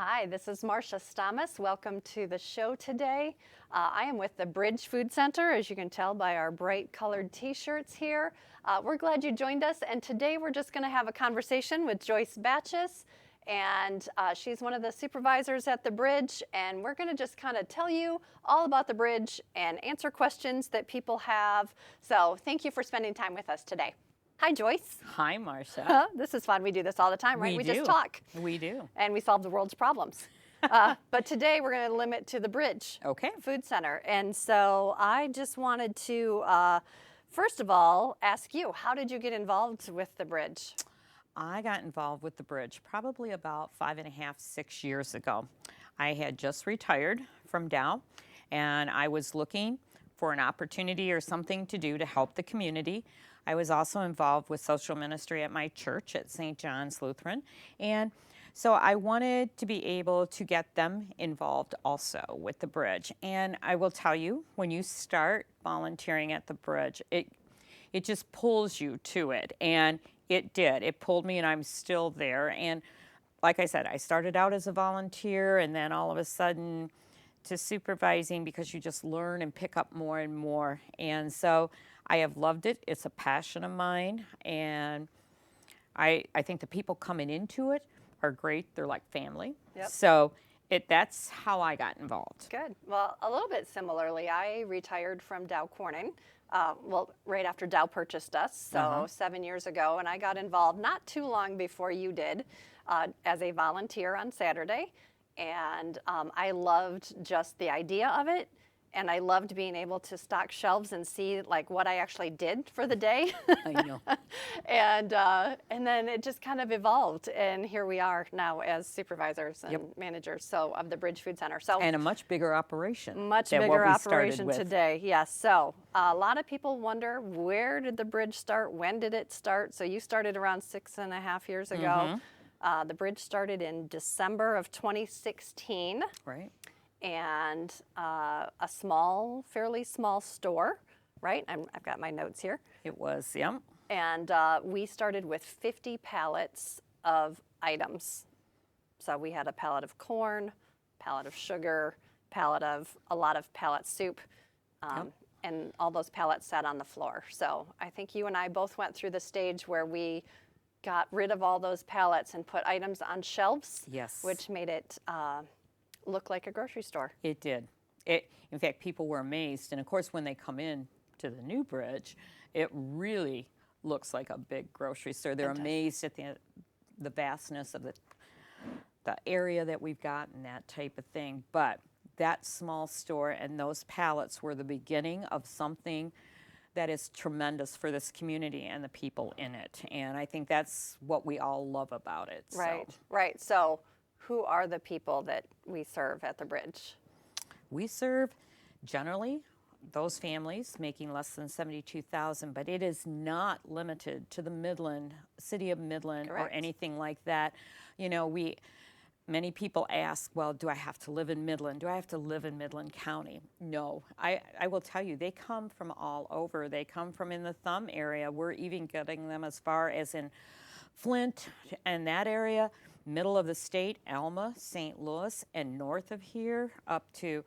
Hi, this is Marcia Stamas. Welcome to the show today. I am with the Bridge Food Center, as you can tell by our bright colored t-shirts here. We're glad you joined us, and today we're just going to have a conversation with Joyce Batchis, and she's one of the supervisors at the Bridge, and we're going to just kind of tell you all about the Bridge and answer questions that people have. So thank you for spending time with us today. Hi, Joyce. Hi, Marcia. This is fun. We do this all the time, right? We just talk. We do. And we solve the world's problems. But today we're going to limit to the Bridge Food Center. And so I just wanted to, first of all, ask you, how did you get involved with the Bridge? I got involved with the Bridge probably about 5.5, 6 years ago. I had just retired from Dow, and I was looking for an opportunity or something to do to help the community. I was also involved with social ministry at my church at St. John's Lutheran, and so I wanted to be able to get them involved also with the Bridge. And I will tell you, when you start volunteering at the Bridge, it just pulls you to it, and it did. It pulled me, and I'm still there. And like I said, I started out as a volunteer, and then all of a sudden to supervising, because you just learn and pick up more and more. And so I have loved it. It's a passion of mine, and I think the people coming into it are great. They're like family. Yep. So that's how I got involved. Good. Well, a little bit similarly, I retired from Dow Corning, right after Dow purchased us, so 7 years ago, and I got involved not too long before you did as a volunteer on Saturday, and I loved just the idea of it. And I loved being able to stock shelves and see like what I actually did for the day. I know. And then it just kind of evolved, and here we are now as supervisors and managers of the Bridge Food Center. So and a much bigger operation. Much bigger operation today. Yes. So a lot of people wonder, where did the Bridge start? When did it start? So you started around 6.5 years ago. The Bridge started in December of 2016. Right. And a fairly small store, right? I've got my notes here. It was, yeah. And we started with 50 pallets of items. So we had a pallet of corn, pallet of sugar, a lot of pallet soup, and all those pallets sat on the floor. So I think you and I both went through the stage where we got rid of all those pallets and put items on shelves. Yes. Which made it look like a grocery store. It did. In fact, people were amazed. And of course, when they come in to the new Bridge, it really looks like a big grocery store. They're amazed at the vastness of the area that we've got and that type of thing. But that small store and those pallets were the beginning of something that is tremendous for this community and the people in it. And I think that's what we all love about it. Right, right. So who are the people that we serve at the Bridge? We serve generally those families making less than $72,000, but it is not limited to the Midland, city of Midland. Correct. Or anything like that. You know, many people ask, well, do I have to live in Midland? Do I have to live in Midland County? No, I will tell you, they come from all over. They come from in the Thumb area. We're even getting them as far as in Flint and that area, middle of the state, Alma, St. Louis, and north of here up to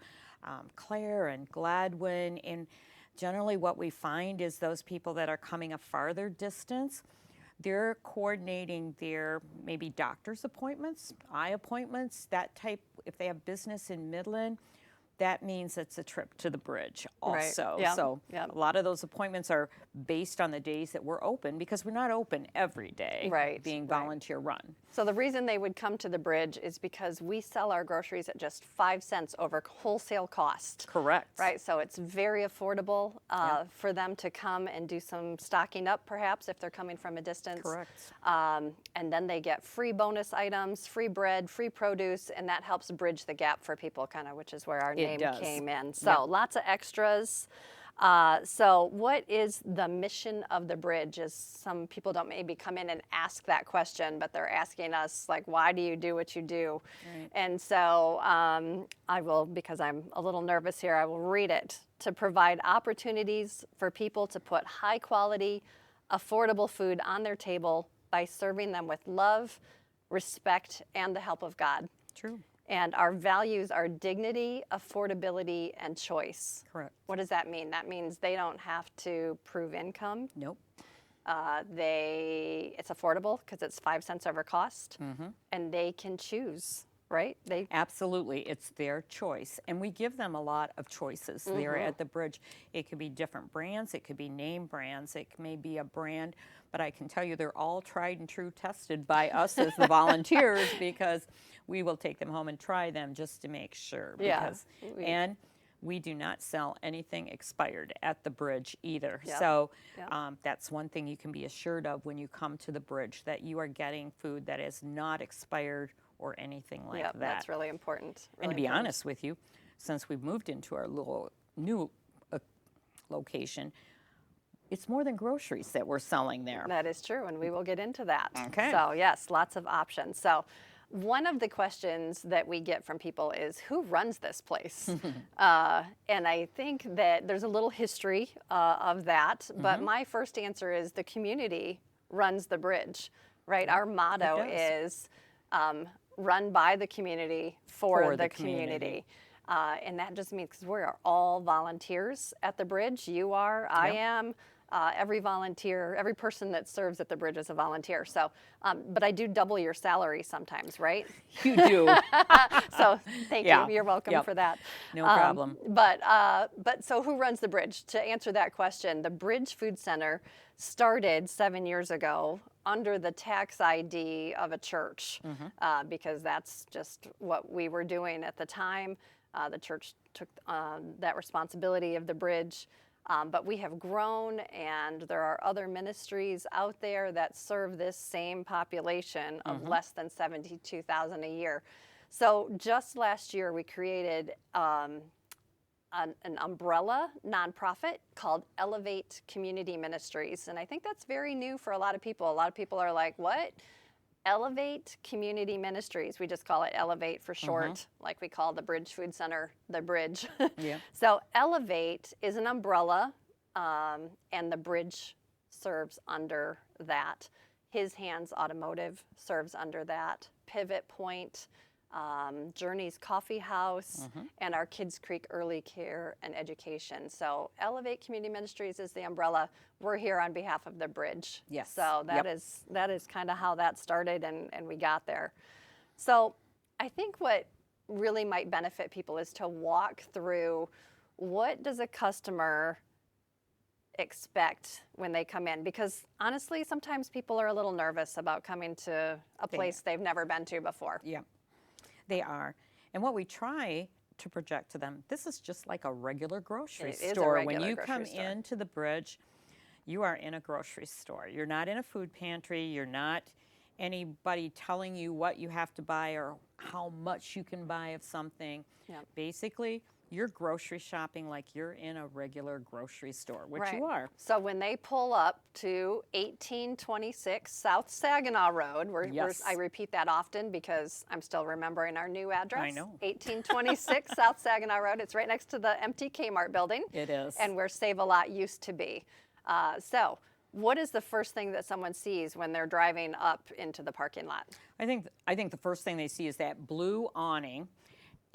Clare and Gladwin. And generally what we find is those people that are coming a farther distance, they're coordinating their maybe doctor's appointments, eye appointments, that type. If they have business in Midland, that means it's a trip to the Bridge also. Right. Yeah. So a lot of those appointments are based on the days that we're open, because we're not open every day, being volunteer run. So the reason they would come to the Bridge is because we sell our groceries at just 5 cents over wholesale cost. Correct. Right, so it's very affordable for them to come and do some stocking up, perhaps, if they're coming from a distance. Correct. And then they get free bonus items, free bread, free produce, and that helps bridge the gap for people, kind of, which is where our name came in. So lots of extras. So what is the mission of the Bridge? As some people don't maybe come in and ask that question, but they're asking us, like, why do you do what you do? Right. And so I will, because I'm a little nervous here, I will read it. To provide opportunities for people to put high quality, affordable food on their table by serving them with love, respect, and the help of God. True. And our values are dignity, affordability, and choice. Correct. What does that mean? That means they don't have to prove income. Nope. It's affordable because it's 5 cents over cost, and they can choose, right? Absolutely, it's their choice, and we give them a lot of choices there at the bridge. It could be different brands, it could be name brands, it may be a brand, but I can tell you they're all tried and true tested by us as the volunteers, because we will take them home and try them just to make sure. Because, and we do not sell anything expired at the bridge either. So that's one thing you can be assured of when you come to the bridge, that you are getting food that is not expired or anything like that. That's really important. And to be honest with you, since we've moved into our little new location, it's more than groceries that we're selling there. That is true, and we will get into that. Okay. So yes, lots of options. So one of the questions that we get from people is, who runs this place? And I think that there's a little history of that, but my first answer is the community runs the bridge, right? Our motto is run by the community for the community. And that just means, because we are all volunteers at the bridge. You are, I am. Every volunteer, every person that serves at the bridge is a volunteer. So, but I do double your salary sometimes, right? You do. So thank you. You're welcome for that. No problem. But so who runs the bridge? To answer that question, the Bridge Food Center started 7 years ago under the tax ID of a church, because that's just what we were doing at the time. The church took that responsibility of the bridge. But we have grown, and there are other ministries out there that serve this same population of less than 72,000 a year. So just last year, we created an umbrella nonprofit called Elevate Community Ministries. And I think that's very new for a lot of people. A lot of people are like, what? Elevate Community Ministries. We just call it Elevate for short, like we call the Bridge Food Center the Bridge. So Elevate is an umbrella, and the bridge serves under that. His Hands Automotive serves under that. Pivot Point, Journey's Coffee House, and our Kids Creek Early Care and Education. So Elevate Community Ministries is the umbrella. We're here on behalf of the bridge. Yes. So that is kind of how that started, and we got there. So I think what really might benefit people is to walk through, what does a customer expect when they come in? Because honestly, sometimes people are a little nervous about coming to a place they've never been to before. Yeah, they are. And what we try to project to them, this is just like a regular grocery store. When you come into the bridge, you are in a grocery store. You're not in a food pantry. You're not anybody telling you what you have to buy or how much you can buy of something. Basically, you're grocery shopping like you're in a regular grocery store, which you are. So when they pull up to 1826 South Saginaw Road, I repeat that often because I'm still remembering our new address. I know. 1826 South Saginaw Road. It's right next to the empty Kmart building. It is. And where Save-A-Lot used to be. So what is the first thing that someone sees when they're driving up into the parking lot? I think the first thing they see is that blue awning,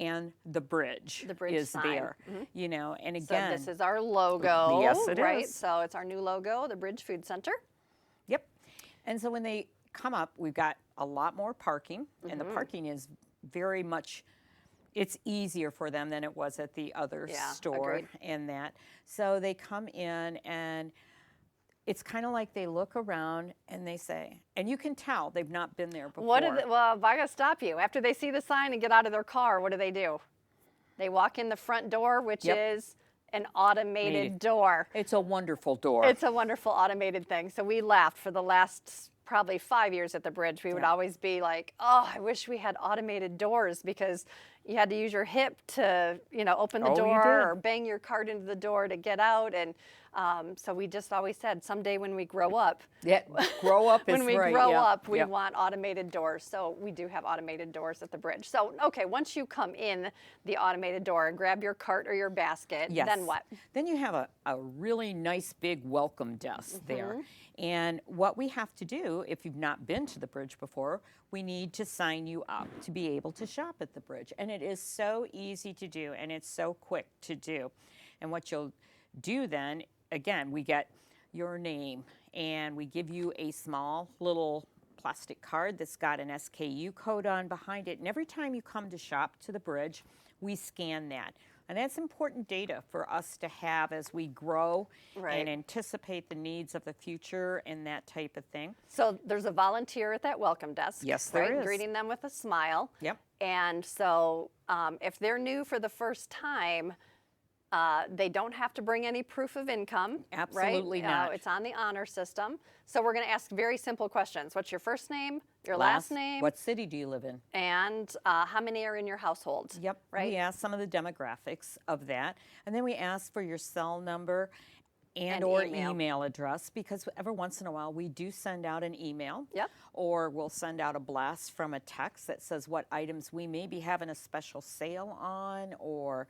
and the bridge is sign. There. You know, and again, so this is our logo. Yes, it right? is. So it's our new logo, the Bridge Food Center. Yep. And so when they come up, we've got a lot more parking, and the parking is very much, it's easier for them than it was at the other store and that. So they come in, and it's kind of like they look around and they say, and you can tell they've not been there before. Well, I gotta stop you. After they see the sign and get out of their car, what do? They walk in the front door, which is an automated door. It's a wonderful door. It's a wonderful automated thing. So we laughed for the last probably 5 years at the bridge. We would always be like, oh, I wish we had automated doors, because you had to use your hip to, open the Oh, you door did. or bang your cart into the door to get out. And so we just always said, someday when we grow up, Yeah, grow up is when we right. grow Yep, up, we yep. want automated doors. So we do have automated doors at the bridge. So, okay, once you come in the automated door and grab your cart or your basket, Yes. then what? Then you have a really nice big welcome desk there. And what we have to do, if you've not been to the bridge before, we need to sign you up to be able to shop at the bridge. And it is so easy to do, and it's so quick to do. And what you'll do then, again, we get your name, and we give you a small little plastic card that's got an SKU code on behind it. And every time you come to shop to the bridge, we scan that. And that's important data for us to have as we grow and anticipate the needs of the future and that type of thing. So there's a volunteer at that welcome desk. Yes, there is. Greeting them with a smile. Yep. And so if they're new for the first time, they don't have to bring any proof of income. Absolutely right? not. It's on the honor system. So we're going to ask very simple questions. What's your first name, your last name, What city do you live in? and how many are in your household? Yep. Right? We ask some of the demographics of that. And then we ask for your cell number and or email address, because every once in a while we do send out an email. Yep. Or we'll send out a blast from a text that says what items we may be having a special sale on, or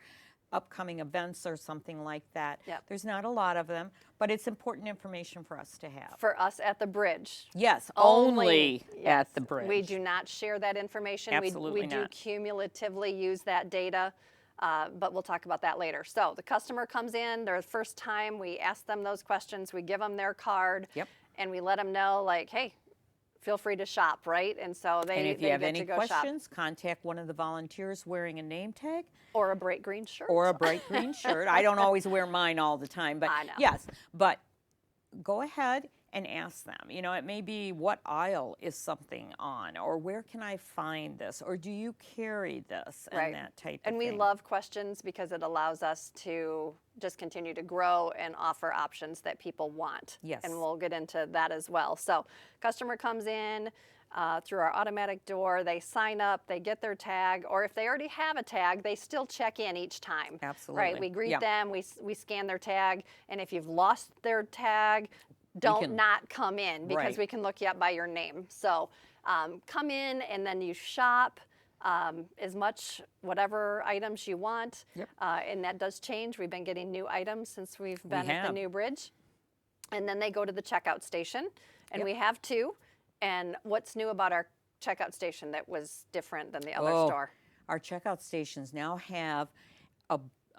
upcoming events or something like that. Yep. There's not a lot of them, but it's important information for us to have. For us at the bridge. Yes, only Yes. at the bridge. We do not share that information. Absolutely we do not. cumulatively use that data, but we'll talk about that later. So the customer comes in, their first time, we ask them those questions, we give them their card, Yep. and we let them know, like, hey, feel free to shop, right? And so they And if you they have get any to go questions, shop. contact one of the volunteers wearing a name tag Or a bright green shirt. or a bright green shirt. I don't always wear mine all the time, but I know. yes, but go ahead and ask them. It may be, what aisle is something on, or where can I find this, or do you carry this, and Right. that type And of we thing. love questions because it allows us to just continue to grow and offer options that people want. Yes. And we'll get into that as well. So customer comes in through our automatic door, they sign up, they get their tag, or if they already have a tag, they still check in each time. Absolutely. Right, we greet Yeah. them, we scan their tag, and if you've lost their tag, don't not come in, because Right. we can look you up by your name. So come in and then you shop as much, whatever items you want. Yep. And that does change. We've been getting new items since we've been at the have. new bridge. And then they go to the checkout station, and Yep. we have two. And what's new about our checkout station that was different than the other store? Our checkout stations now have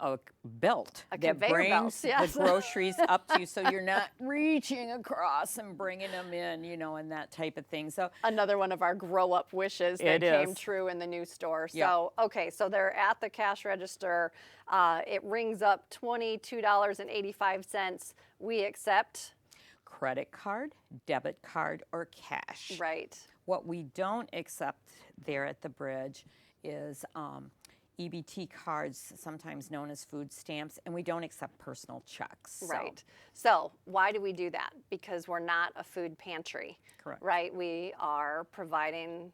a belt A that conveyor belt, brings yes. the groceries up to you, so you're not reaching across and bringing them in, and that type of thing. So Another one of our grow-up wishes that It came is. true in the new store. Yeah. So, okay, so they're at the cash register. It rings up $22.85. We accept. credit card, debit card, or cash. Right. What we don't accept there at the bridge is EBT cards, sometimes known as food stamps, and we don't accept personal checks. So- Right. So why do we do that? Because we're not a food pantry. Correct. Right. We are providing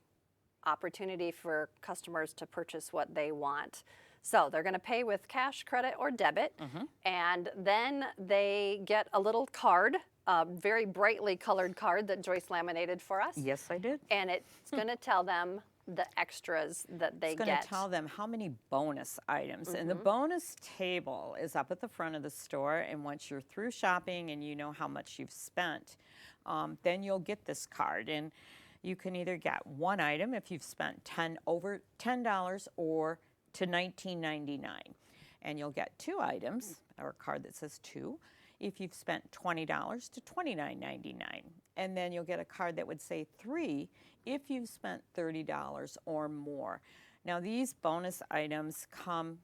opportunity for customers to purchase what they want. So they're going to pay with cash, credit, or debit, and then they get a little card, a very brightly colored card that Joyce laminated for us, Yes, I did. and it's going to tell them the extras that they It's going get. to tell them how many bonus items. And the bonus table is up at the front of the store. And once you're through shopping and you know how much you've spent, then you'll get this card. And you can either get one item if you've spent over $10 or to $19.99. And you'll get two items, or a card that says two, if you've spent $20 to $29.99. And then you'll get a card that would say three if you've spent $30 or more. Now, these bonus items come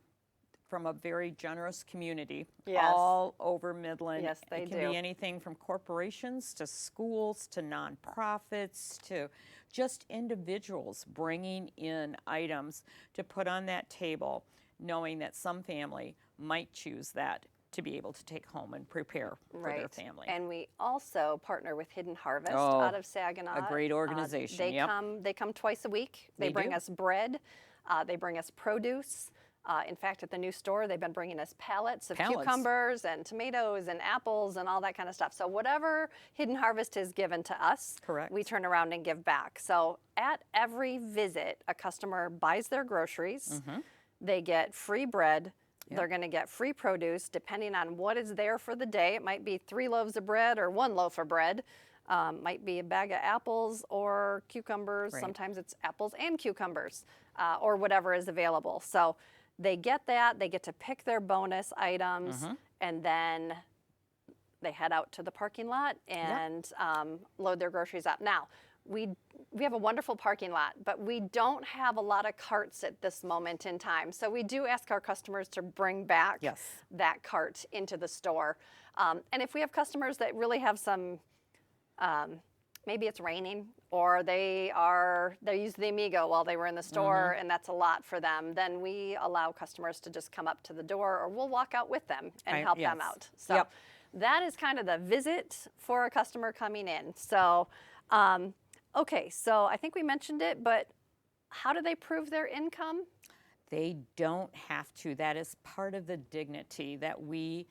from a very generous community Yes. all over Midland. Yes, they It can do. be anything from corporations to schools to nonprofits to just individuals bringing in items to put on that table, knowing that some family might choose that to be able to take home and prepare for their family. And we also partner with Hidden Harvest Oh, out of Saginaw. a great organization, They yep. come twice a week. They bring do. us bread, They bring us produce. In fact, at the new store, they've been bringing us pallets of Pallets. cucumbers and tomatoes and apples and all that kind of stuff. So whatever Hidden Harvest is given to us, Correct. we turn around and give back. So at every visit, a customer buys their groceries. They get free bread. They're going to get free produce depending on what is there for the day. It might be 3 loaves of bread or 1 loaf of bread. Might be a bag of apples or cucumbers. Right. Sometimes it's apples and cucumbers or whatever is available. So they get that. They get to pick their bonus items, and then they head out to the parking lot and load their groceries up. Now, we have a wonderful parking lot, but we don't have a lot of carts at this moment in time. So we do ask our customers to bring back that cart into the store. And if we have customers that really have some, maybe it's raining or they use the Amigo while they were in the store and that's a lot for them, then we allow customers to just come up to the door or we'll walk out with them and help them out. So that is kind of the visit for a customer coming in. So, okay, so I think we mentioned it, but how do they prove their income? They don't have to. That is part of the dignity that we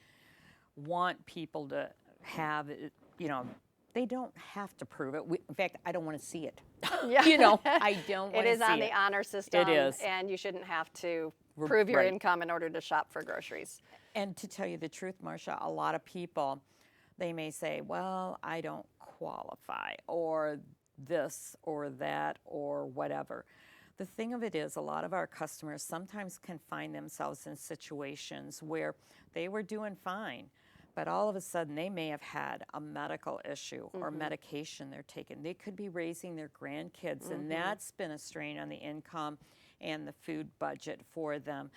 want people to have. You know, they don't have to prove it. In fact, I don't want to see it. Yeah. You know, I don't want to see it. It is on the honor system. It is. And you shouldn't have to prove your income in order to shop for groceries. And to tell you the truth, Marcia, a lot of people, they may say, well, I don't qualify, or this or that or whatever. The thing of it is, a lot of our customers sometimes can find themselves in situations where they were doing fine, but all of a sudden they may have had a medical issue or medication they're taking. They could be raising their grandkids, and that's been a strain on the income and the food budget for them.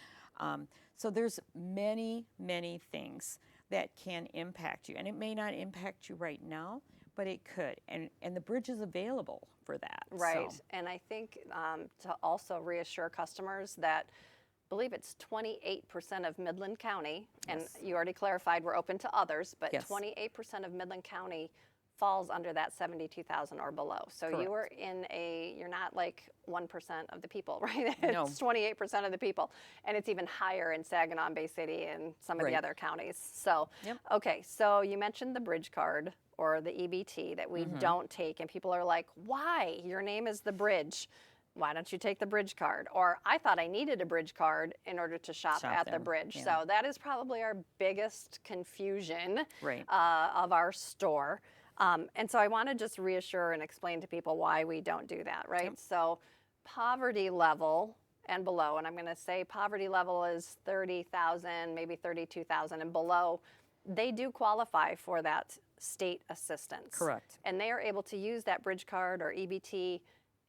So there's many, many things that can impact you, and it may not impact you right now, but it could, and the bridge is available for that. Right, so. and I think to also reassure customers that I believe it's 28% of Midland County, and you already clarified we're open to others, but 28% of Midland County falls under that 72,000 or below. So you are you're not like 1% of the people, right? No. It's 28% of the people, and it's even higher in Saginaw and Bay City and some of the other counties. So, okay, so you mentioned the bridge card or the EBT that we don't take, and people are like, why? Your name is the bridge. Why don't you take the bridge card? Or I thought I needed a bridge card in order to shop at the bridge. Yeah. So that is probably our biggest confusion Right. Of our store. And so I want to just reassure and explain to people why we don't do that, right? Yep. So poverty level and below, and I'm going to say poverty level is 30,000, maybe 32,000 and below, they do qualify for that state assistance. Correct. And they are able to use that bridge card or EBT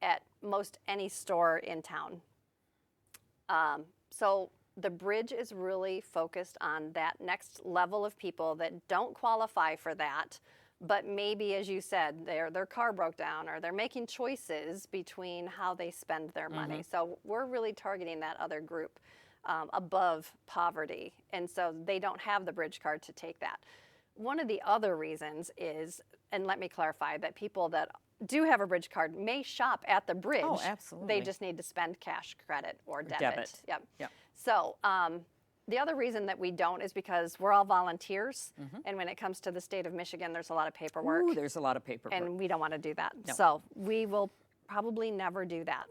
at most any store in town. So the bridge is really focused on that next level of people that don't qualify for that, but maybe, as you said, their car broke down or they're making choices between how they spend their money. So we're really targeting that other group above poverty, and so they don't have the bridge card to take that. One of the other reasons is, and let me clarify, that people that do have a bridge card may shop at the bridge. Oh, absolutely. They just need to spend cash, credit, or debit. Yep. Yep. So the other reason that we don't is because we're all volunteers, and when it comes to the state of Michigan, there's a lot of paperwork. Ooh, there's a lot of paperwork. And we don't want to do that. No. So we will probably never do that.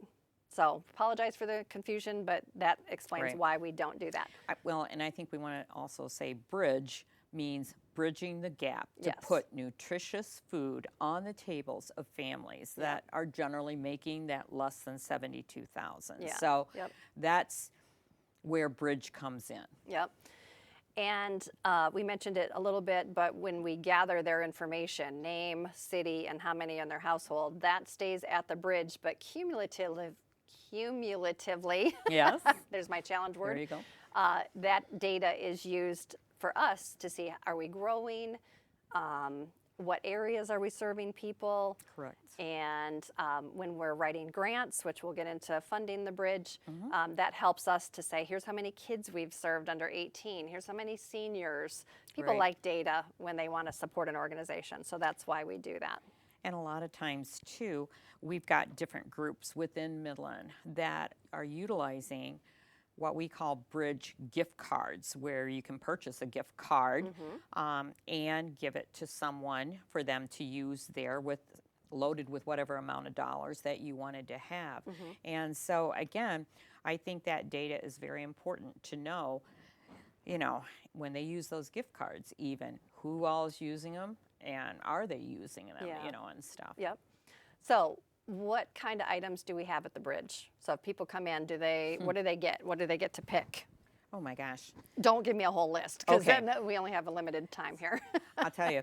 So apologize for the confusion, but that explains why we don't do that. Well, and I think we want to also say bridge means bridging the gap to put nutritious food on the tables of families that are generally making that less than 72,000. Yeah. So that's where bridge comes in. Yep. And we mentioned it a little bit, but when we gather their information, name, city, and how many in their household, that stays at the bridge, but cumulatively, Yes. there's my challenge word. There you go. That data is used for us to see, are we growing? What areas are we serving people? Correct. And when we're writing grants, which we'll get into funding the bridge, that helps us to say, here's how many kids we've served under 18. Here's how many seniors. People like data when they want to support an organization. So that's why we do that. And a lot of times, too, we've got different groups within Midland that are utilizing what we call bridge gift cards, where you can purchase a gift card and give it to someone for them to use there loaded with whatever amount of dollars that you wanted to have. And so, again, I think that data is very important to know, when they use those gift cards, even who all is using them and are they using them, and stuff. Yep. So what kind of items do we have at the bridge? So if people come in, what do they get? What do they get to pick? Oh my gosh. Don't give me a whole list, because then we only have a limited time here. I'll tell you.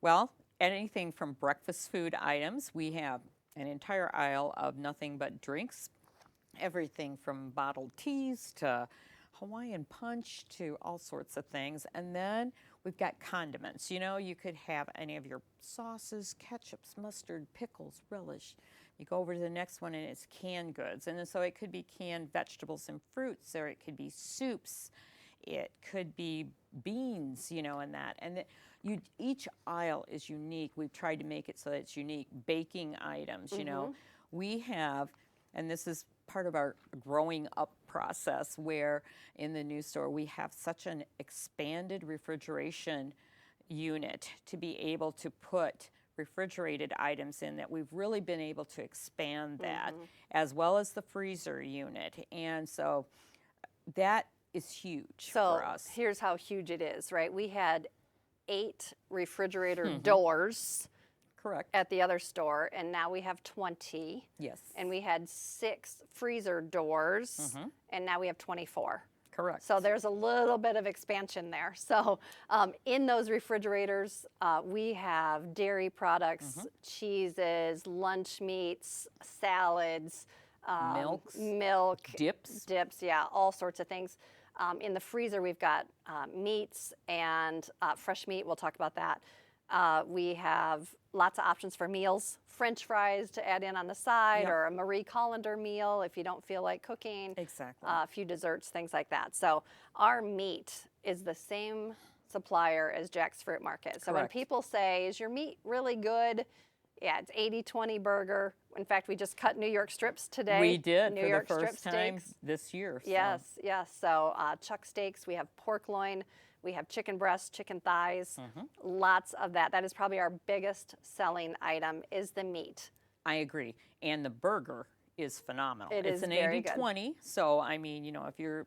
Well, anything from breakfast food items, we have an entire aisle of nothing but drinks, everything from bottled teas to Hawaiian punch to all sorts of things. And then we've got condiments. You could have any of your sauces, ketchups, mustard, pickles, relish. You go over to the next one and it's canned goods. And so it could be canned vegetables and fruits, or it could be soups. It could be beans, and that. And each aisle is unique. We've tried to make it so that it's unique. Baking items, we have, and this is part of our growing up process, where in the new store we have such an expanded refrigeration unit to be able to put refrigerated items in, that we've really been able to expand that, as well as the freezer unit. And so that is huge for us. So here's how huge it is, right? We had 8 refrigerator doors. Correct. At the other store, and now we have 20. Yes. And we had 6 freezer doors, and now we have 24. Correct. So there's a little bit of expansion there. So in those refrigerators, we have dairy products, cheeses, lunch meats, salads, milk, dips, yeah, all sorts of things. In the freezer, we've got meats and fresh meat. We'll talk about that. We have lots of options for meals, French fries to add in on the side, or a Marie Colander meal if you don't feel like cooking. Exactly. A few desserts, things like that. So our meat is the same supplier as Jack's Fruit Market. So when people say, is your meat really good? Yeah, it's 80-20 burger. In fact, we just cut New York strips today. We did New for York the first strip time steaks. this year. So. Yes. So chuck steaks, we have pork loin, we have chicken breasts, chicken thighs, lots of that. That is probably our biggest selling item, is the meat. I agree. And the burger is phenomenal. It's an very 80-20, so I mean,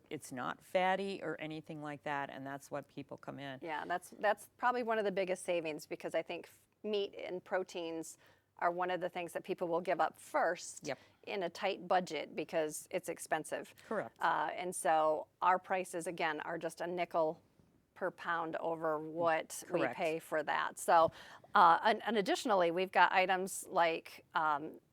it's not fatty or anything like that, and that's what people come in. Yeah, that's probably one of the biggest savings, because I think meat and proteins are one of the things that people will give up first in a tight budget, because it's expensive. Correct. And so our prices, again, are just a nickel per pound over what we pay for that. So, and additionally, we've got items like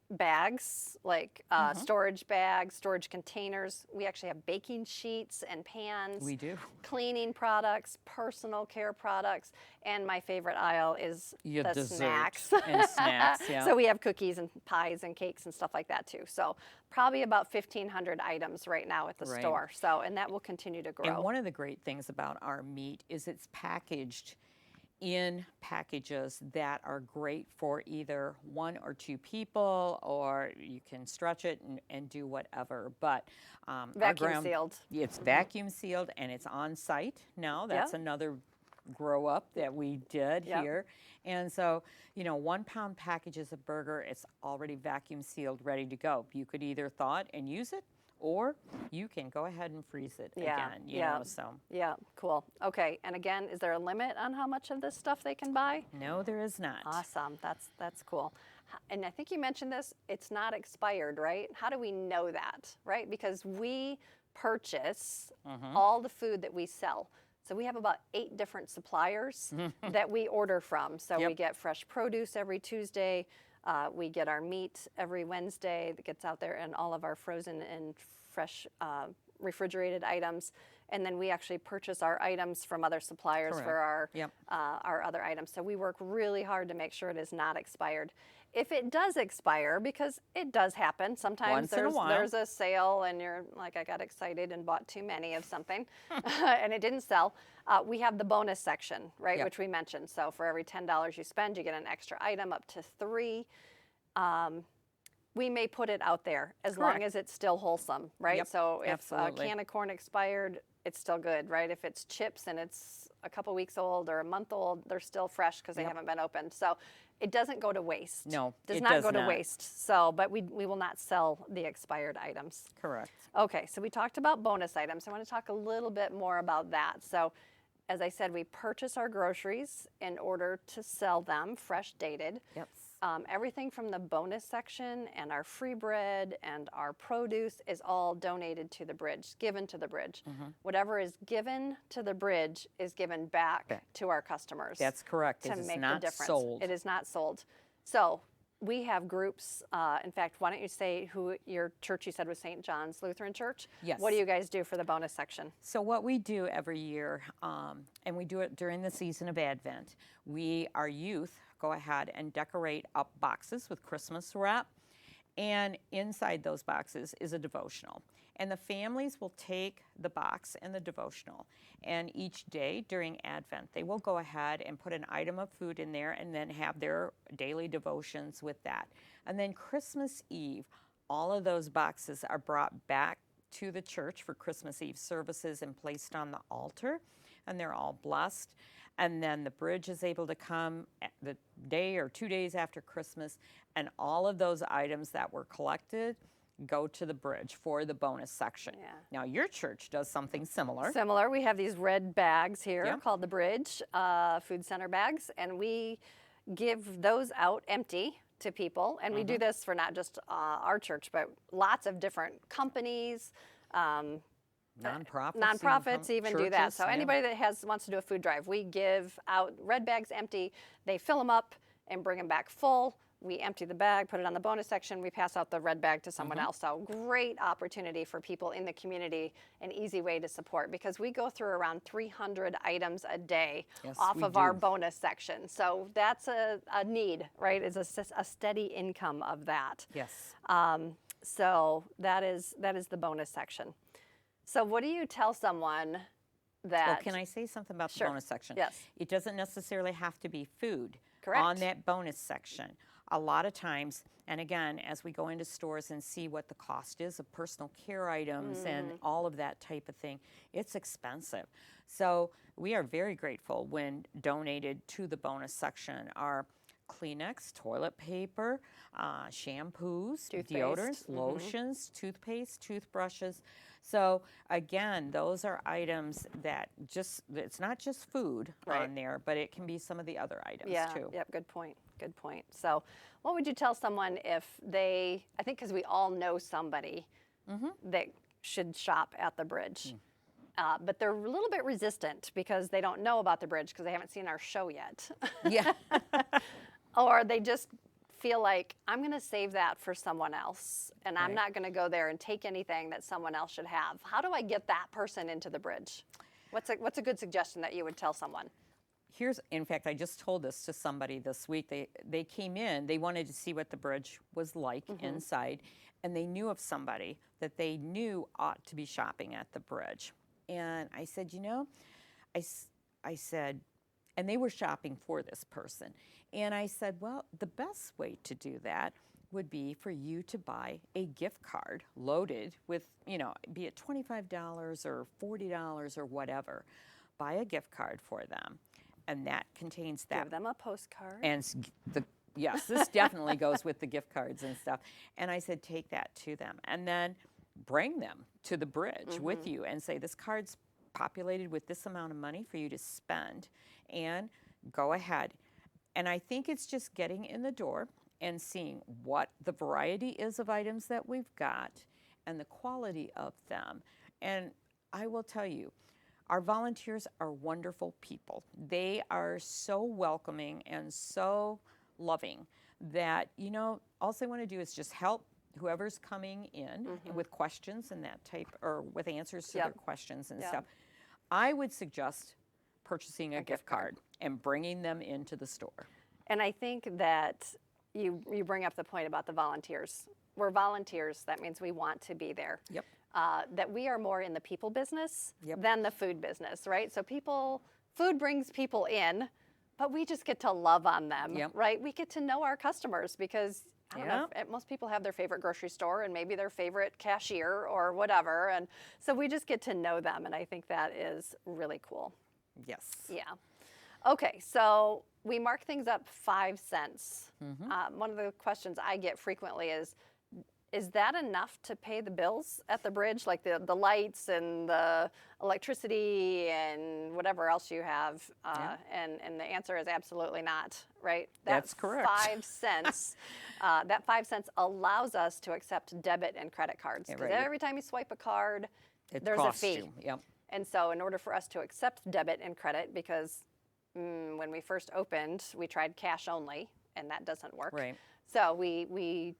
bags, like storage bags, storage containers. We actually have baking sheets and pans. We do. Cleaning products, personal care products, and my favorite aisle is the snacks. And snacks, yeah. So we have cookies and pies and cakes and stuff like that too. So probably about 1,500 items right now at the store. So, and that will continue to grow. And one of the great things about our meat is it's packaged in packages that are great for either 1 or 2 people, or you can stretch it and do whatever. But vacuum sealed. It's vacuum sealed, and it's on site now. That's another grow up that we did here. And so, 1 pound packages of burger, it's already vacuum sealed, ready to go. You could either thaw it and use it, or you can go ahead and freeze it again, you know, so. Yeah, cool. Okay, and again, is there a limit on how much of this stuff they can buy? No, there is not. Awesome, that's cool. And I think you mentioned this, it's not expired, right? How do we know that, right? Because we purchase all the food that we sell. So we have about 8 different suppliers that we order from. So we get fresh produce every Tuesday. We get our meat every Wednesday that gets out there, and all of our frozen and fresh refrigerated items. and then we actually purchase our items from other suppliers Correct. for Yep. our other items. So we work really hard to make sure it is not expired. If it does expire, because it does happen, sometimes Once in a while. there's a sale and you're like, I got excited and bought too many of something and it didn't sell. We have the bonus section, right, Yep. which we mentioned. So for every $10 you spend, you get an extra item up to 3. We may put it out there as long Correct. as it's still wholesome, right? Yep, So if absolutely. a can of corn expired, it's still good, right? If it's chips and it's a couple weeks old or a month old, they're still fresh because they Yep. haven't been opened. So it doesn't go to waste. No, does it not does go to not. waste. So, but we will not sell the expired items. Correct. Okay, so we talked about bonus items. I want to talk a little bit more about that. So, as I said, we purchase our groceries in order to sell them fresh dated. Yep. Everything from the bonus section and our free bread and our produce is all donated to the bridge, given to the bridge. Whatever is given to the bridge is given back to our customers. That's correct. To It is make not the difference. sold. It is not sold. So we have groups. In fact, why don't you say who your church you said was St. John's Lutheran Church? Yes. What do you guys do for the bonus section? So what we do every year, and we do it during the season of Advent, our youth go ahead and decorate up boxes with Christmas wrap, and inside those boxes is a devotional. And the families will take the box and the devotional, and each day during Advent, they will go ahead and put an item of food in there and then have their daily devotions with that. And then Christmas Eve, all of those boxes are brought back to the church for Christmas Eve services and placed on the altar, and they're all blessed. And then the bridge is able to come the day or 2 days after Christmas, and all of those items that were collected go to the bridge for the bonus section. Yeah. Now, your church does something similar. Similar. We have these red bags here Yep. called the Bridge Food Center bags, and we give those out empty to people. And we do this for not just our church, but lots of different companies. Nonprofits even do that. churches, So yeah. anybody that wants to do a food drive, we give out red bags empty. They fill them up and bring them back full. We empty the bag, put it on the bonus section. We pass out the red bag to someone else. So great opportunity for people in the community, an easy way to support, because we go through around 300 items a day off we of our do. bonus section. So that's a need, right? It's a steady income of that. Yes. So that is the bonus section. So what do you tell someone that? Well, can I say something about the Sure. bonus section? Yes. It doesn't necessarily have to be food. Correct. On that bonus section. A lot of times, and again, as we go into stores and see what the cost is of personal care items and all of that type of thing, it's expensive. So we are very grateful when donated to the bonus section are Kleenex, toilet paper, shampoos, Toothpaste. deodorants, lotions, toothpaste, toothbrushes. So again, those are items that it's not just food Right. on there, but it can be some of the other items Yeah, too. yep, good point, good point. So what would you tell someone if I think because we all know somebody that should shop at the bridge, but they're a little bit resistant because they don't know about the bridge because they haven't seen our show yet. Yeah. Or they just feel like, I'm going to save that for someone else, and I'm Right. not going to go there and take anything that someone else should have. How do I get that person into the bridge? What's a good suggestion that you would tell someone? In fact, I just told this to somebody this week. They came in, they wanted to see what the bridge was like inside, and they knew of somebody that they knew ought to be shopping at the bridge. And I said, I said, and they were shopping for this person. And I said, well, the best way to do that would be for you to buy a gift card loaded with, be it $25 or $40 or whatever. Buy a gift card for them. And that contains that. Give them a postcard. And yes, this definitely goes with the gift cards and stuff. And I said, take that to them. And then bring them to the bridge with you and say, this card's populated with this amount of money for you to spend. And go ahead. And I think it's just getting in the door and seeing what the variety is of items that we've got and the quality of them. And I will tell you, our volunteers are wonderful people. They are so welcoming and so loving that, all they want to do is just help whoever's coming in with questions and that type, or with answers to Yep. their questions and Yep. stuff, I would suggest purchasing a gift gift card. card and bringing them into the store. And I think that you bring up the point about the volunteers. We're volunteers. That means we want to be there. Yep. That we are more in the people business Yep. than the food business, right? So food brings people in, but we just get to love on them, Yep. right? We get to know our customers because I don't know, Yep. most people have their favorite grocery store and maybe their favorite cashier or whatever. And so we just get to know them. And I think that is really cool. Yes. Yeah. Okay, so we mark things up 5 cents. Mm-hmm. One of the questions I get frequently is that enough to pay the bills at the bridge, like the lights and the electricity and whatever else you have? And the answer is absolutely not, right? That's correct. 5 cents, that 5 cents allows us to accept debit and credit cards. Because right. every time you swipe a card, It there's a costs fee. you. Yep. And so in order for us to accept debit and credit, because when we first opened, we tried cash only, and that doesn't work. Right. So we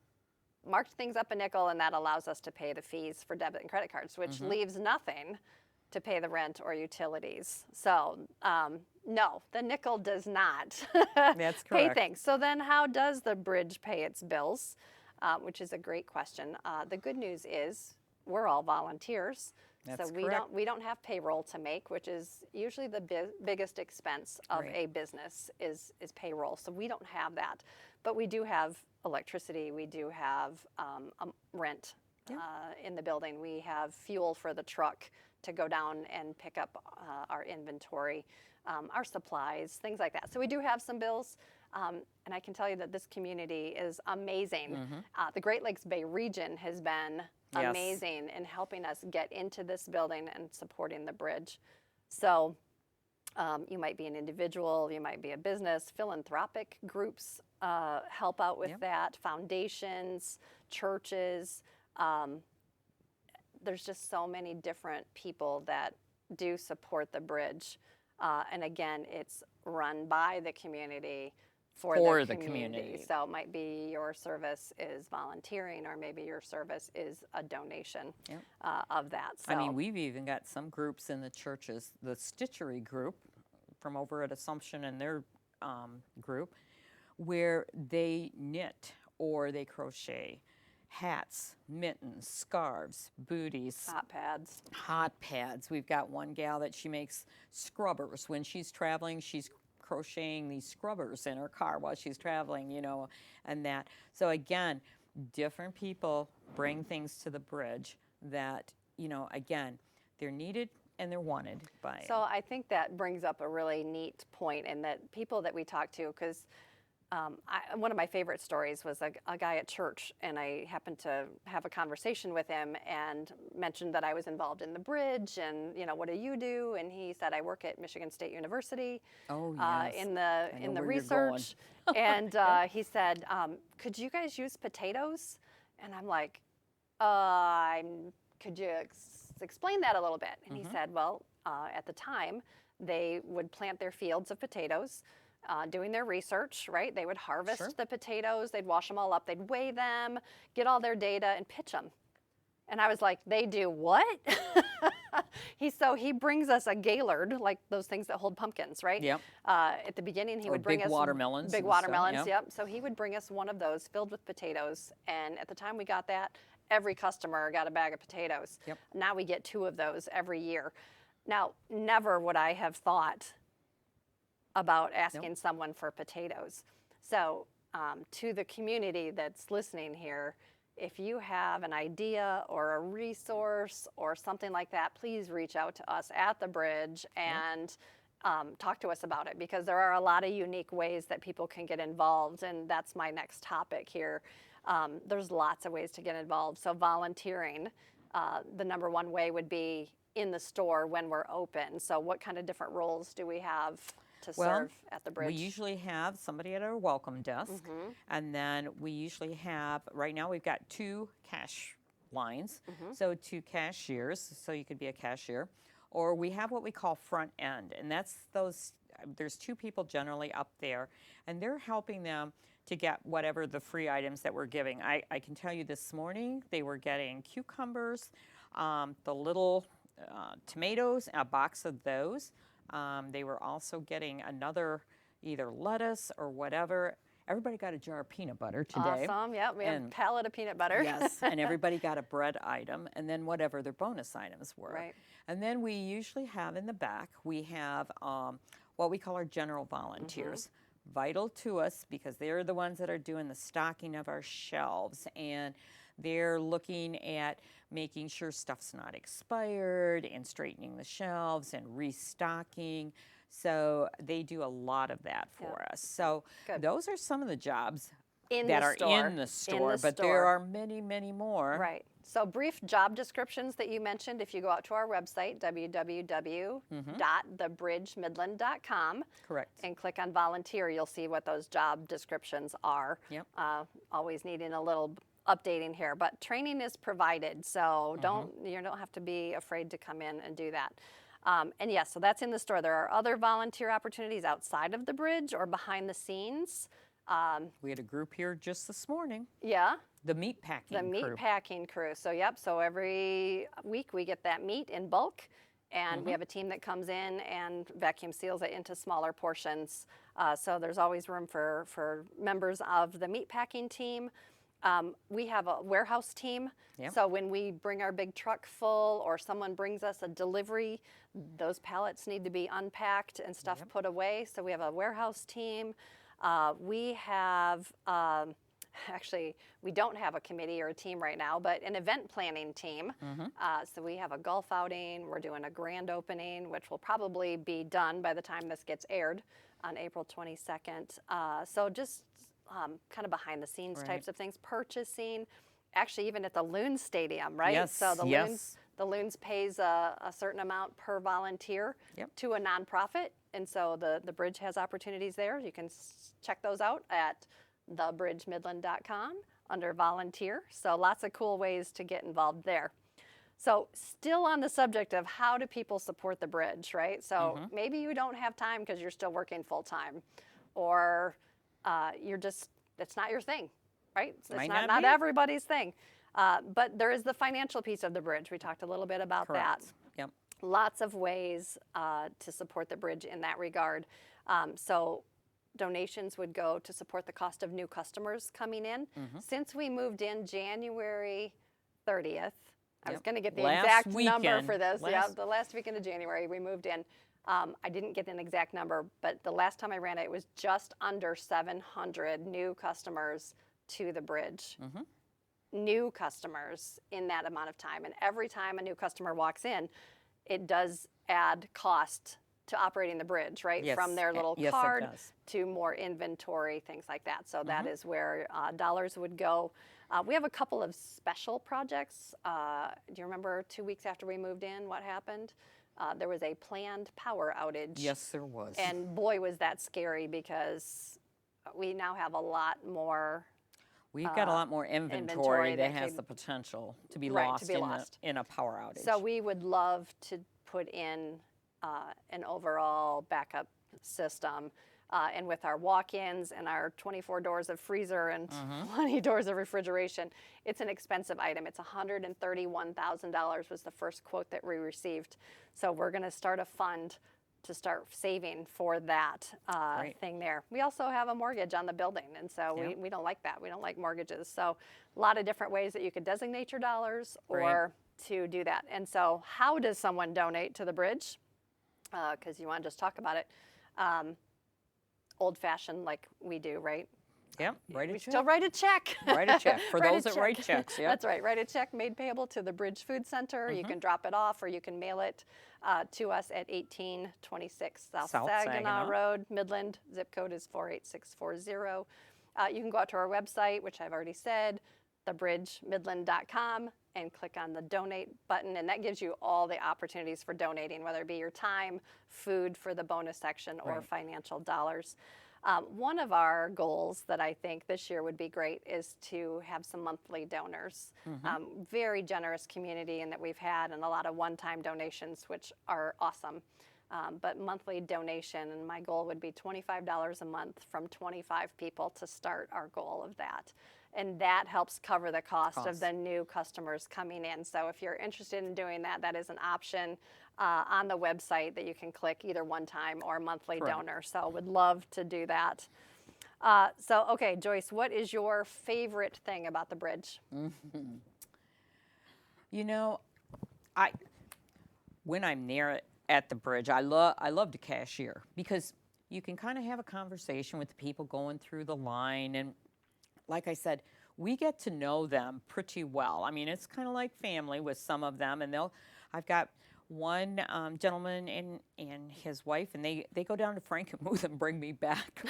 marked things up a nickel, and that allows us to pay the fees for debit and credit cards, which leaves nothing to pay the rent or utilities. So no, the nickel does not That's pay correct. things. So then how does the bridge pay its bills? Which is a great question. The good news is we're all volunteers. That's so correct. we don't have payroll to make, which is usually the biggest expense of Right. a business is payroll. So we don't have that, but we do have electricity. We do have rent in the building. We have fuel for the truck to go down and pick up our inventory, our supplies, things like that. So we do have some bills. And I can tell you that this community is amazing. The Great Lakes Bay region has been Yes. amazing in helping us get into this building and supporting the bridge. So you might be an individual, you might be a business, philanthropic groups help out with Yep. that, foundations, churches. There's just so many different people that do support the bridge. And again, it's run by the community for the community. So it might be your service is volunteering, or maybe your service is a donation Yep. of that. So I mean, we've even got some groups in the churches, the Stitchery group from over at Assumption and their group, where they knit or they crochet hats, mittens, scarves, booties, hot pads. We've got one gal that she makes scrubbers. When she's traveling, she's crocheting these scrubbers in her car while she's traveling, and that. So again, different people bring things to the bridge that, again, they're needed and they're wanted by. So I think that brings up a really neat point, in that people that we talk to, because one of my favorite stories was a guy at church, and I happened to have a conversation with him and mentioned that I was involved in the bridge, and what do you do? And he said, I work at Michigan State University. Oh, yes. In I the know where you're research. And he said, could you guys use potatoes? And I'm like, could you explain that a little bit? And he said, well, at the time, they would plant their fields of potatoes, doing their research, right? They would harvest the potatoes, they'd wash them all up, they'd weigh them, get all their data, and pitch them. And I was like, they do what? He brings us a gaylord, like those things that hold pumpkins, right? Yep. At the beginning, he Or would bring big us watermelons big and watermelons. stuff, Yep. So he would bring us one of those filled with potatoes, and at the time we got that, every customer got a bag of potatoes. Yep. Now we get 2 of those every year. Now, never would I have thought about asking someone for potatoes. So to the community that's listening here, if you have an idea or a resource or something like that, please reach out to us at the bridge and talk to us about it, because there are a lot of unique ways that people can get involved, and that's my next topic here. There's lots of ways to get involved. So volunteering, the number one way would be in the store when we're open. So what kind of different roles do we have to serve at the bridge? We usually have somebody at our welcome desk, and then we usually have, right now we've got 2 cash lines, so 2 cashiers, so you could be a cashier, or we have what we call front end, and that's those, there's 2 people generally up there, and they're helping them to get whatever the free items that we're giving. I can tell you this morning they were getting cucumbers, the little tomatoes, a box of those. They were also getting another either lettuce or whatever. Everybody got a jar of peanut butter today. Awesome. Yeah, we have a pallet of peanut butter. Yes, and everybody got a bread item, and then whatever their bonus items were. Right. And then we usually have in the back, we have what we call our general volunteers. Vital to us because they're the ones that are doing the stocking of our shelves, and they're looking at making sure stuff's not expired and straightening the shelves and restocking. So they do a lot of that for us. So those are some of the jobs that are in the store, but there are many, many more. Right. So brief job descriptions that you mentioned, if you go out to our website, www.thebridgemidland.gov. Correct. And click on volunteer, you'll see what those job descriptions are. Yep. Always needing a little updating here, but training is provided, so you don't have to be afraid to come in and do that. And yes, so that's in the store. There are other volunteer opportunities outside of the bridge or behind the scenes. We had a group here just this morning. Yeah. The meat packing crew. The meat packing crew. So yep, so every week we get that meat in bulk, and we have a team that comes in and vacuum seals it into smaller portions. So there's always room for members of the meat packing team. We have a warehouse team. Yep. So when we bring our big truck full or someone brings us a delivery, those pallets need to be unpacked and stuff put away. So we have a warehouse team. We have, actually, we don't have a committee or a team right now, but an event planning team. So we have a golf outing. We're doing a grand opening, which will probably be done by the time this gets aired on April 22nd. So just kind of behind the scenes types of things, purchasing, actually even at the Loons Stadium, right? Yes, so the Loons pays a certain amount per volunteer to a nonprofit, and so the bridge has opportunities there. You can check those out at thebridgemidland.com under volunteer. So lots of cool ways to get involved there. So still on the subject of how do people support the bridge, right? So maybe you don't have time because you're still working full time, or it's not your thing, right? It's not everybody's thing. But there is the financial piece of the bridge. We talked a little bit about that. Yep. Lots of ways to support the bridge in that regard. So donations would go to support the cost of new customers coming in. Since we moved in January 30th, I was going to get the exact number for this. The last weekend of January we moved in. I didn't get an exact number, but the last time I ran it, it was just under 700 new customers to the bridge. New customers in that amount of time. And every time a new customer walks in, it does add cost to operating the bridge, right? Yes. From their little Yes, card it does. to more inventory, things like that. So that is where dollars would go. We have a couple of special projects. Do you remember 2 weeks after we moved in, what happened? There was a planned power outage. Yes, there was. And boy, was that scary, because we now have a lot more. We've got a lot more inventory that has the potential to be lost in a power outage. So we would love to put in an overall backup system. And with our walk-ins and our 24 doors of freezer and 20 doors of refrigeration, it's an expensive item. It's $131,000 was the first quote that we received. So we're going to start a fund to start saving for that thing there. We also have a mortgage on the building, and so we don't like that. We don't like mortgages. So a lot of different ways that you could designate your dollars or to do that. And so how does someone donate to the bridge? Because you want to just talk about it. Old-fashioned like we do, right? Yep, write a check. We still write a check. Write a check for those that write checks. Yep. That's right. Write a check made payable to the Bridge Food Center. You can drop it off, or you can mail it to us at 1826 South Saginaw Road, Midland. Zip code is 48640. You can go out to our website, which I've already said, thebridgemidland.com, and click on the donate button, and that gives you all the opportunities for donating, whether it be your time, food for the bonus section, or financial dollars. One of our goals that I think this year would be great is to have some monthly donors. Very generous community, and that we've had, and a lot of one-time donations, which are awesome. but monthly donation, and my goal would be $25 a month from 25 people to start our goal of that. And that helps cover the cost of the new customers coming in. So if you're interested in doing that, that is an option on the website that you can click either one time or monthly donor. So would love to do that. Okay, Joyce, what is your favorite thing about the bridge? You know, when I'm near at the bridge, I love to cashier, because you can kind of have a conversation with the people going through the line, and like I said, we get to know them pretty well. I mean, it's kind of like family with some of them, and I've got one gentleman and his wife, and they go down to Frankenmuth and bring me back.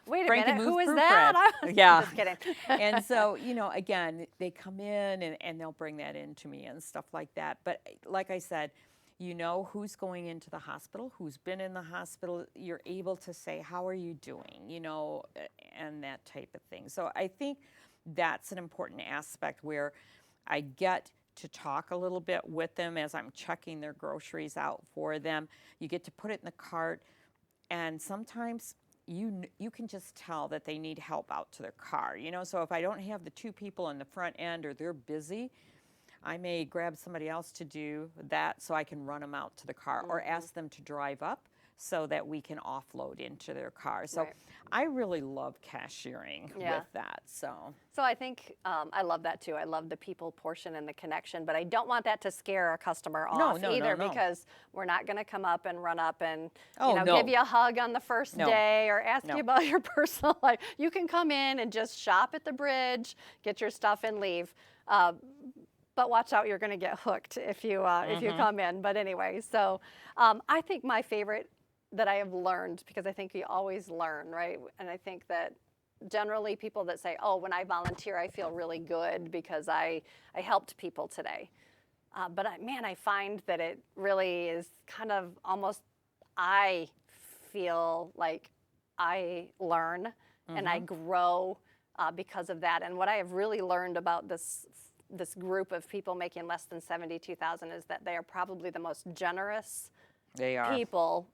Wait a minute, who is that? Yeah. Just kidding. And so, again, they come in and they'll bring that in to me and stuff like that. But like I said, you know who's going into the hospital, who's been in the hospital. You're able to say, how are you doing, and that type of thing. So I think that's an important aspect where I get to talk a little bit with them as I'm checking their groceries out for them. You get to put it in the cart, and sometimes you can just tell that they need help out to their car. So if I don't have the two people in the front end or they're busy, I may grab somebody else to do that so I can run them out to the car, or ask them to drive up so that we can offload into their car. So I really love cashiering with that. So I think I love that too. I love the people portion and the connection, but I don't want that to scare a customer off either, because we're not going to come up and run up and give you a hug on the first day or ask you about your personal life. You can come in and just shop at the bridge, get your stuff and leave. But watch out, you're going to get hooked if you come in. But anyway, so I think my favorite that I have learned, because I think we always learn, right? And I think that generally people that say, oh, when I volunteer, I feel really good because I helped people today. But I find that it really is kind of almost, I feel like I learn and I grow because of that. And what I have really learned about this group of people making less than $72,000 is that they are probably the most generous people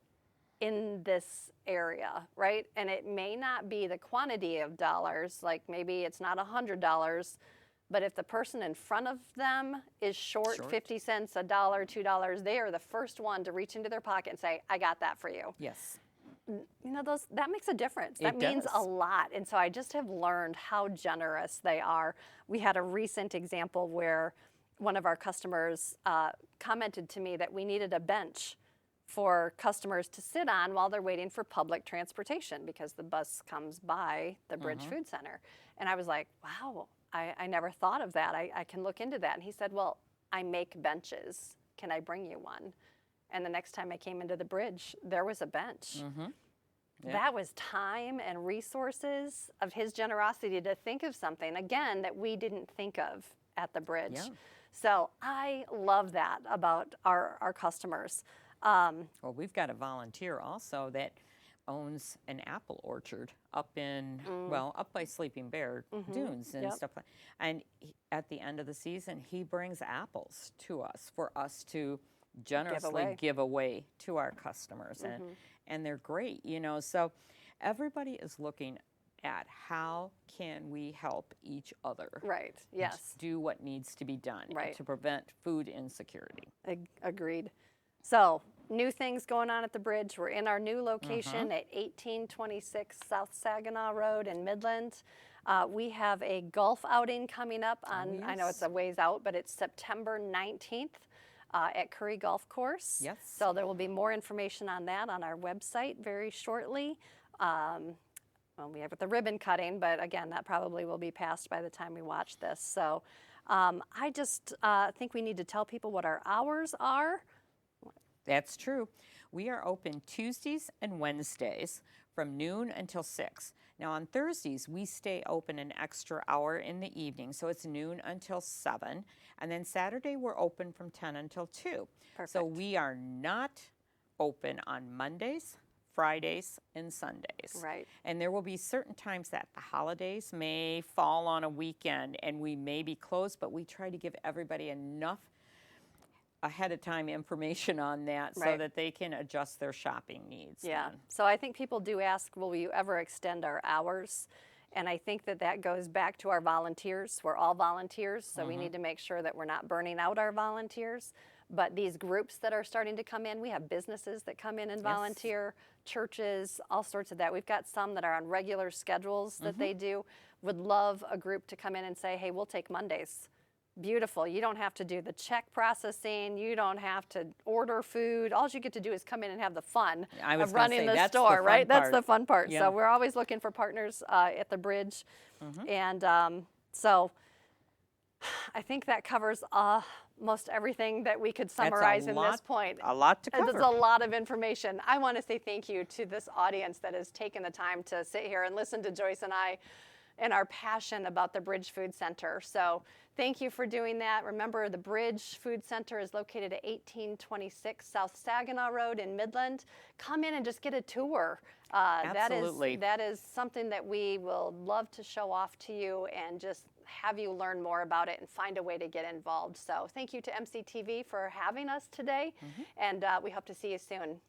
in this area, right? And it may not be the quantity of dollars, like maybe it's not $100, but if the person in front of them is short 50 cents, $1, $2, they are the first one to reach into their pocket and say, I got that for you. Yes. That makes a difference. That means a lot. And so I just have learned how generous they are. We had a recent example where one of our customers commented to me that we needed a bench for customers to sit on while they're waiting for public transportation, because the bus comes by the Bridge Food Center. And I was like, wow, I never thought of that. I can look into that. And he said, well, I make benches. Can I bring you one? And the next time I came into the bridge, there was a bench. That was time and resources of his generosity to think of something, again, that we didn't think of at the bridge. So I love that about our customers. Well, we've got a volunteer also that owns an apple orchard up in, up by Sleeping Bear Dunes and stuff like that. And at the end of the season, he brings apples to us for us to generously give away to our customers. And they're great, so everybody is looking at how can we help each other. Right, yes. Do what needs to be done to prevent food insecurity. Agreed. So, new things going on at the bridge. We're in our new location at 1826 South Saginaw Road in Midland. We have a golf outing coming up on, I know it's a ways out, but it's September 19th. At Curry Golf Course. Yes. So there will be more information on that on our website very shortly. We have the ribbon cutting, but again, that probably will be passed by the time we watch this. So I just think we need to tell people what our hours are. That's true. We are open Tuesdays and Wednesdays from noon until 6. Now on Thursdays, we stay open an extra hour in the evening, so it's noon until 7. And then Saturday, we're open from 10 until 2. Perfect. So we are not open on Mondays, Fridays, and Sundays. Right. And there will be certain times that the holidays may fall on a weekend and we may be closed, but we try to give everybody enough ahead of time information on that so Right. that they can adjust their shopping needs. Yeah. then. So I think people do ask, will you ever extend our hours? And I think that that goes back to our volunteers. We're all volunteers, so we need to make sure that we're not burning out our volunteers. But these groups that are starting to come in, we have businesses that come in and volunteer, churches, all sorts of that. We've got some that are on regular schedules that they do. Would love a group to come in and say, hey, we'll take Mondays. Beautiful. You don't have to do the check processing. You don't have to order food. All you get to do is come in and have the fun of running the store, right? That's the fun part. Yeah. So we're always looking for partners at the bridge. And so I think that covers most everything that we could summarize in this point. A lot to cover. There's a lot of information. I want to say thank you to this audience that has taken the time to sit here and listen to Joyce and I and our passion about the Bridge Food Center. So thank you for doing that. Remember, the Bridge Food Center is located at 1826 South Saginaw Road in Midland. Come in and just get a tour. Absolutely. That is something that we will love to show off to you and just have you learn more about it and find a way to get involved. So thank you to MCTV for having us today, and we hope to see you soon.